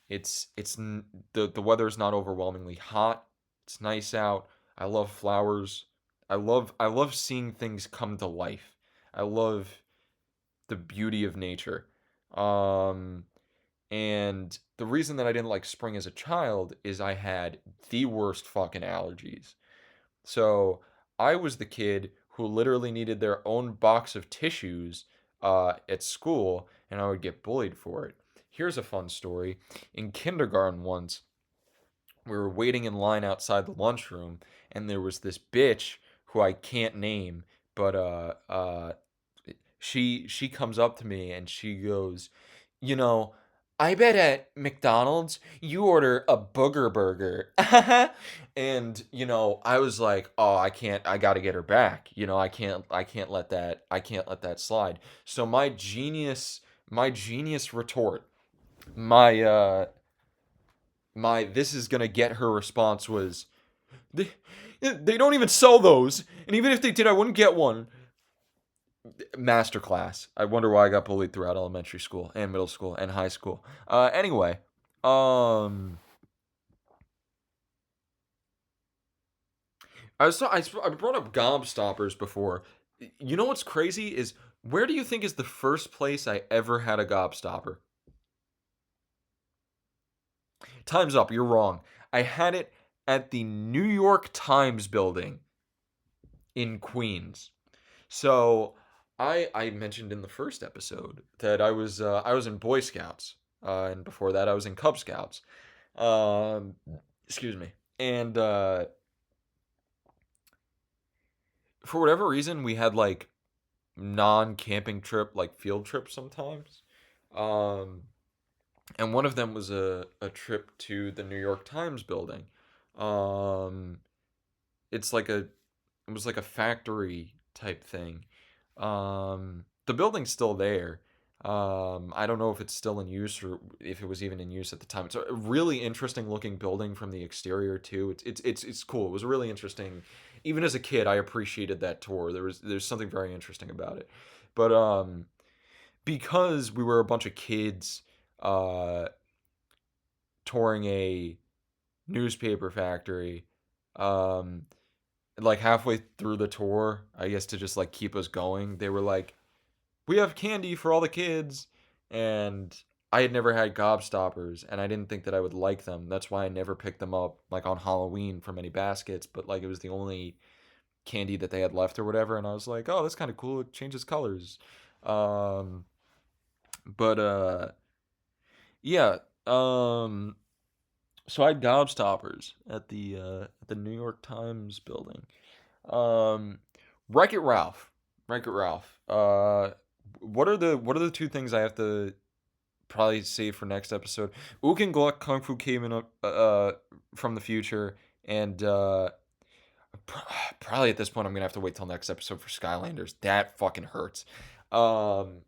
the weather is not overwhelmingly hot. It's nice out. I love flowers. I love seeing things come to life. I love the beauty of nature. Um, and the reason that I didn't like spring as a child is I had the worst fucking allergies. So I was the kid who literally needed their own box of tissues at school, and I would get bullied for it. Here's a fun story. In kindergarten once, we were waiting in line outside the lunchroom, and there was this bitch who I can't name, but she comes up to me and she goes, you know, I bet at McDonald's you order a booger burger. And I was like, "Oh, I got to get her back. I can't let that slide." So my genius retort, my this is going to get her response was, "They they don't even sell those. And even if they did, I wouldn't get one." Masterclass. I wonder why I got bullied throughout elementary school and middle school and high school. Anyway, um, I brought up Gobstoppers before. You know what's crazy is, where do you think is the first place I ever had a Gobstopper? Time's up. You're wrong. I had it at the New York Times building in Queens. So I mentioned in the first episode that I was in Boy Scouts, and before that I was in Cub Scouts. Um, excuse me. And for whatever reason, we had like non-camping trip, like field trips sometimes. Um, and one of them was a trip to the New York Times building. Um, it's like a it was like a factory type thing. The building's still there. I don't know if it's still in use or if it was even in use at the time. It's a really interesting looking building from the exterior too. It's cool. It was really interesting. Even as a kid, I appreciated that tour. There's something very interesting about it. But because we were a bunch of kids uh touring a newspaper factory, um like halfway through the tour, I guess to just like keep us going, they were like, "We have candy for all the kids," and I had never had Gobstoppers, and I didn't think that I would like them. That's why I never picked them up like on Halloween from any baskets. But like it was the only candy that they had left or whatever, and I was like, "Oh, that's kind of cool. It changes colors." Um, but yeah. Um, so I had Gobstoppers at the New York Times building. Um, Wreck It Ralph. Wreck It Ralph. What are the two things I have to probably save for next episode? Ook and Gluck Kung Fu came in from the future, and probably at this point I'm gonna have to wait till next episode for Skylanders. That fucking hurts. Um,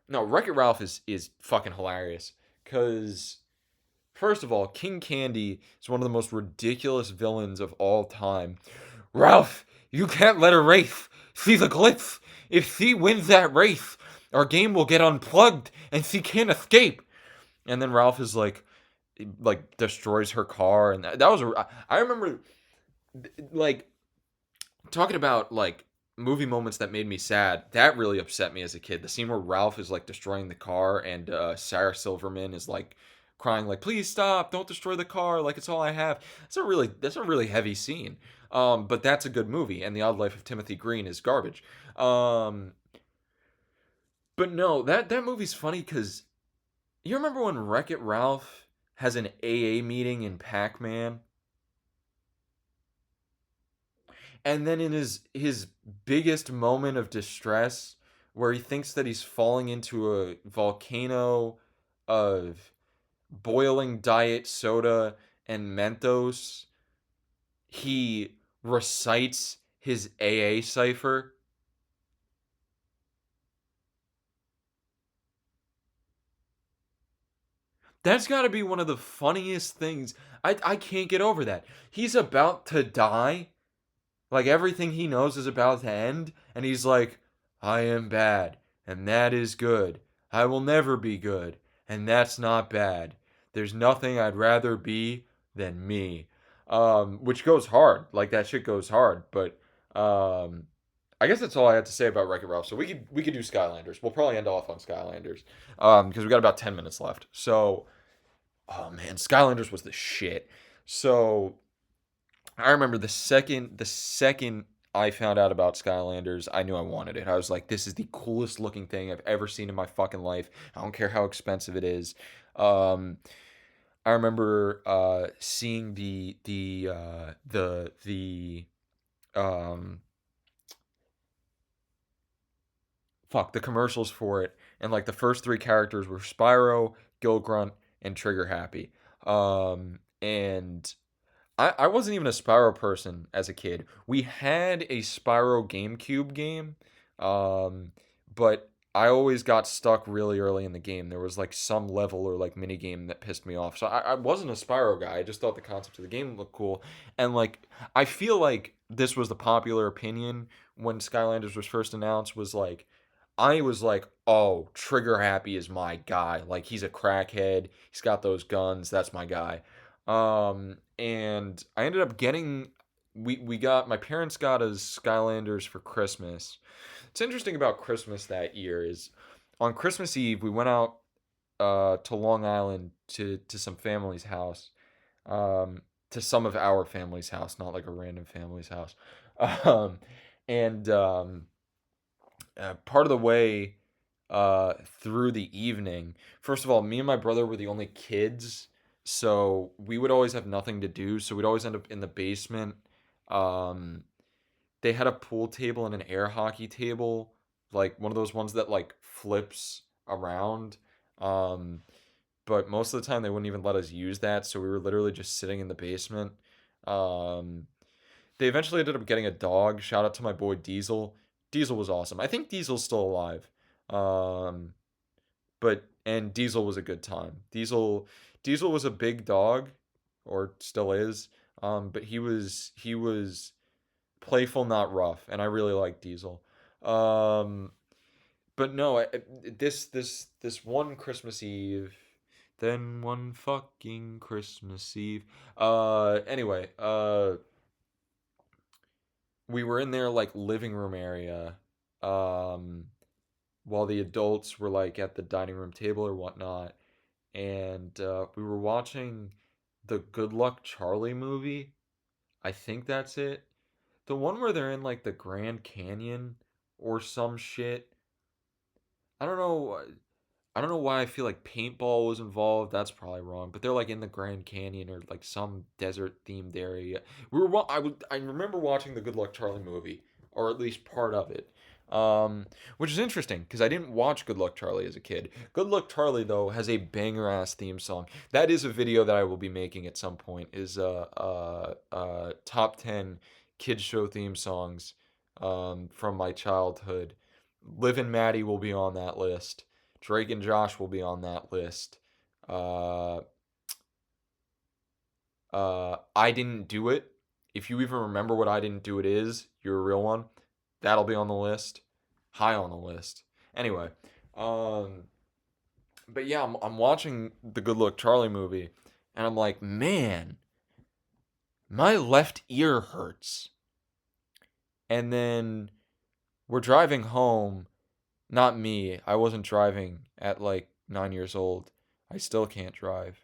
no, Wreck It Ralph is fucking hilarious because, first of all, King Candy is one of the most ridiculous villains of all time. Ralph, you can't let a wraith see the glyph. If she wins that race, our game will get unplugged and she can't escape. And then Ralph is like destroys her car, and that was I remember, like, talking about like movie moments that made me sad. That really upset me as a kid. The scene where Ralph is like destroying the car, and Sarah Silverman is like crying like, "Please stop! Don't destroy the car! Like it's all I have." That's a really heavy scene. But that's a good movie, and The Odd Life of Timothy Green is garbage. Um, but no, that movie's funny because you remember when Wreck It Ralph has an AA meeting in Pac Man. And then in his biggest moment of distress, where he thinks that he's falling into a volcano of boiling diet soda and Mentos, he recites his AA cipher. That's got to be one of the funniest things. I can't get over that. He's about to die. Like everything he knows is about to end. And he's like, I am bad. And that is good. I will never be good. And that's not bad. There's nothing I'd rather be than me. Which goes hard. Like that shit goes hard. But I guess that's all I had to say about Wreck-It Ralph. So we could do Skylanders. We'll probably end off on Skylanders. Because we got about 10 minutes left. So oh man, Skylanders was the shit. So I remember the second I found out about Skylanders, I knew I wanted it. I was like, this is the coolest looking thing I've ever seen in my fucking life. I don't care how expensive it is. Um, I remember seeing the um fuck the commercials for it, and like the first three characters were Spyro, Gill Grunt, and Trigger Happy. And I wasn't even a Spyro person as a kid. We had a Spyro GameCube game, um, but I always got stuck really early in the game. There was like some level or like mini game that pissed me off. So I wasn't a Spyro guy. I just thought the concept of the game looked cool. And like I feel like this was the popular opinion when Skylanders was first announced was like I was like, oh, Trigger Happy is my guy. Like he's a crackhead. He's got those guns. That's my guy. And I ended up getting we got my parents got us Skylanders for Christmas. What's interesting about Christmas that year is on Christmas Eve we went out to Long Island to some family's house. To some of our family's house, not like a random family's house. Um, and Part of the way through the evening, first of all, me and my brother were the only kids, so we would always have nothing to do. So we'd always end up in the basement. Um, they had a pool table and an air hockey table, like one of those ones that like flips around. Um, but most of the time they wouldn't even let us use that, so we were literally just sitting in the basement. Um, they eventually ended up getting a dog. Shout out to my boy Diesel. Diesel was awesome. I think Diesel's still alive. Um, and Diesel was a good time. Diesel was a big dog, or still is. But he was playful, not rough, and I really like Diesel. Um, but no, this one Christmas Eve, then one fucking Christmas Eve. Anyway, we were in their like living room area, um, while the adults were like at the dining room table or whatnot, and we were watching the Good Luck Charlie movie. I think that's it. The one where they're in like the Grand Canyon or some shit. I don't know. I don't know why I feel like paintball was involved. That's probably wrong, but they're like in the Grand Canyon or like some desert themed area. I remember watching the Good Luck Charlie movie, or at least part of it, which is interesting because I didn't watch Good Luck Charlie as a kid. Good Luck Charlie though has a banger ass theme song. That is a video that I will be making at some point. Is top 10 kids show theme songs from my childhood. Liv and Maddie will be on that list. Drake and Josh will be on that list. Uh, I Didn't Do It. If you even remember what I Didn't Do It is, you're a real one. That'll be on the list. High on the list. Anyway, um, but yeah, I'm watching the Good Luck Charlie movie, and I'm like, man, my left ear hurts. And then we're driving home. Not me. I wasn't driving at like 9 years old. I still can't drive.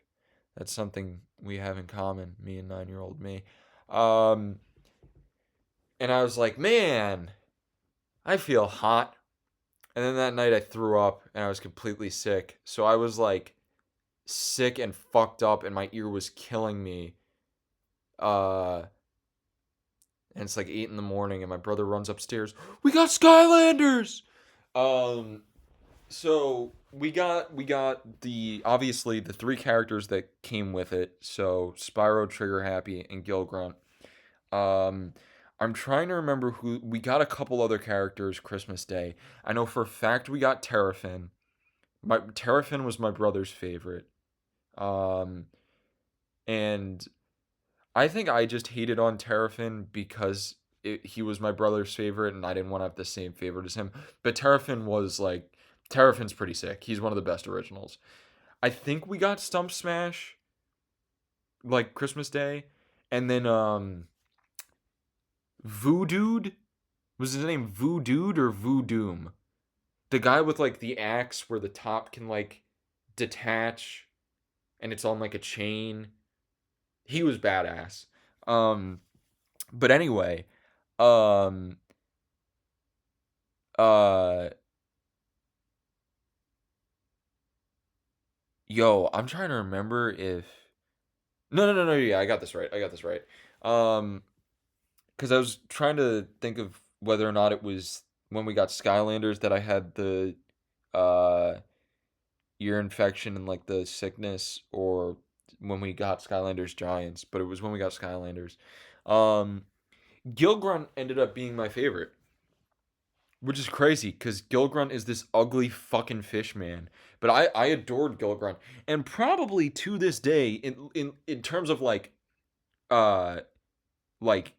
That's something we have in common, me and 9 year old me. Um, and I was like, man, I feel hot. And then that night I threw up and I was completely sick. So I was like sick and fucked up and my ear was killing me. Uh, and it's like 8 in the morning, and my brother runs upstairs. We got Skylanders. Um, so we got the obviously the three characters that came with it. So Spyro, Trigger Happy, and Gil Grunt. Um, I'm trying to remember who we got. A couple other characters Christmas Day. I know for a fact we got Terrafin. My Terrafin was my brother's favorite. Um, and I think I just hated on Terrafin because he was my brother's favorite, and I didn't want to have the same favorite as him. But Terrafin's pretty sick. He's one of the best originals. I think we got Stump Smash like Christmas Day, and then Voodooed, was his name Voodooed or Voodooom? The guy with like the axe where the top can like detach and it's on like a chain. He was badass. Um, but anyway, um, uh, yo, I'm trying to remember if no, no, no, no, yeah, I got this right. I got this right. Um, because I was trying to think of whether or not it was when we got Skylanders that I had the uh ear infection and like the sickness, or when we got Skylanders Giants, but it was when we got Skylanders. Um, Gilgrunt ended up being my favorite, which is crazy because Gilgrunt is this ugly fucking fish man. But I adored Gilgrunt, and probably to this day, in terms of uh like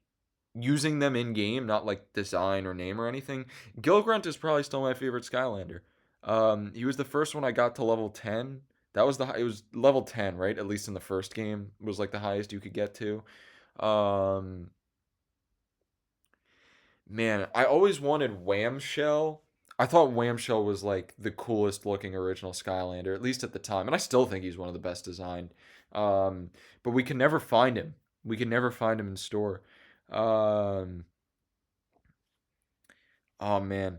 using them in game, not like design or name or anything, Gilgrunt is probably still my favorite Skylander. He was the first one I got to level 10. That was it was level 10, right? At least in the first game was like the highest you could get to. Um, Man, I always wanted Whamshell. I thought Whamshell was like the coolest looking original Skylander, at least at the time, and I still think he's one of the best designed. But we can never find him. We can never find him in store. Um, oh man,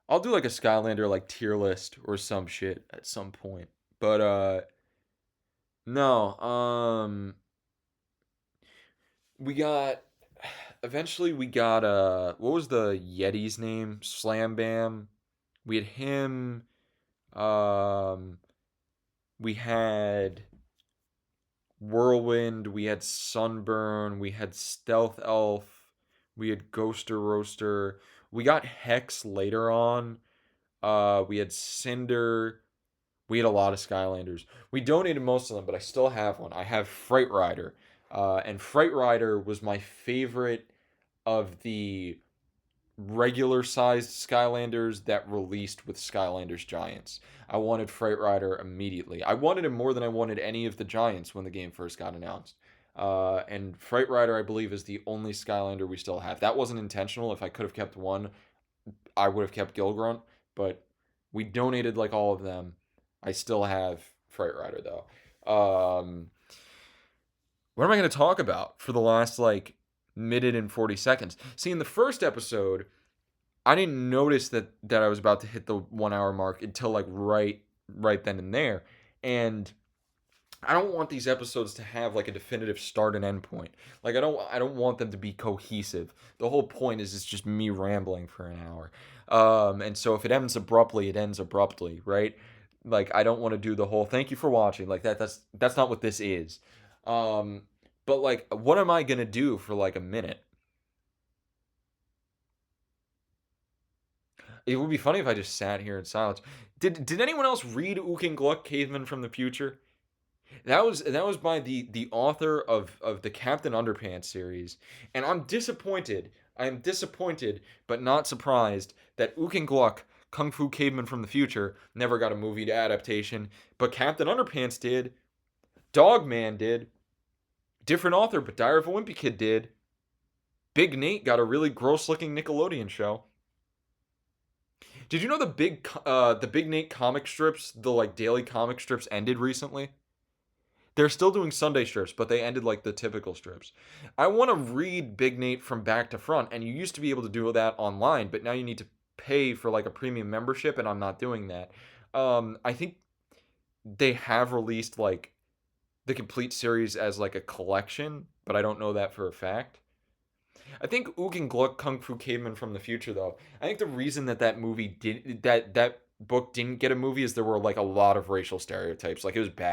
I'll do like a Skylander like tier list or some shit at some point. But no. We got eventually we got what was the Yeti's name? Slam Bam. We had him. Um, we had Whirlwind. We had Sunburn. We had Stealth Elf. We had Ghoster Roaster. We got Hex later on. We had Cinder. We had a lot of Skylanders. We donated most of them, but I still have one. I have Fright Rider. And Fright Rider was my favorite of the regular sized Skylanders that released with Skylanders Giants. I wanted Fright Rider immediately. I wanted him more than I wanted any of the Giants when the game first got announced. And Fright Rider, I believe, is the only Skylander we still have. That wasn't intentional. If I could have kept one, I would have kept Gilgrunt, but we donated like all of them. I still have Fright Rider though. What am I going to talk about for the last like minute and 40 seconds? See, in the first episode, I didn't notice that I was about to hit the 1 hour mark until like right then and there. And I don't want these episodes to have like a definitive start and end point. Like I don't want them to be cohesive. The whole point is it's just me rambling for an hour. And so if it ends abruptly, it ends abruptly, right? Like I don't want to do the whole thank you for watching. Like that's not what this is. Um but like what am I going to do for like a minute? It would be funny if I just sat here in silence. Did anyone else read Ook and Gluck, Caveman from the Future? That was by the author of the Captain Underpants series, and I'm disappointed. I am disappointed, but not surprised that Ook and Gluck, Kung Fu Caveman from the Future, never got a movie adaptation, but Captain Underpants did. Dogman did. Different author, but Diary of a Wimpy Kid did. Big Nate got a really gross looking Nickelodeon show. Did you know the Big Nate comic strips, the like daily comic strips ended recently? They're still doing Sunday strips, but they ended like the typical strips. I want to read Big Nate from back to front, and you used to be able to do that online, but now you need to pay for like a premium membership, and I'm not doing that. I think they have released like the complete series as like a collection, but I don't know that for a fact. I think Ook and Gluck Kung Fu Caveman from the Future, though. I think the reason that that movie did that book didn't get a movie is there were like a lot of racial stereotypes. Like it was bad.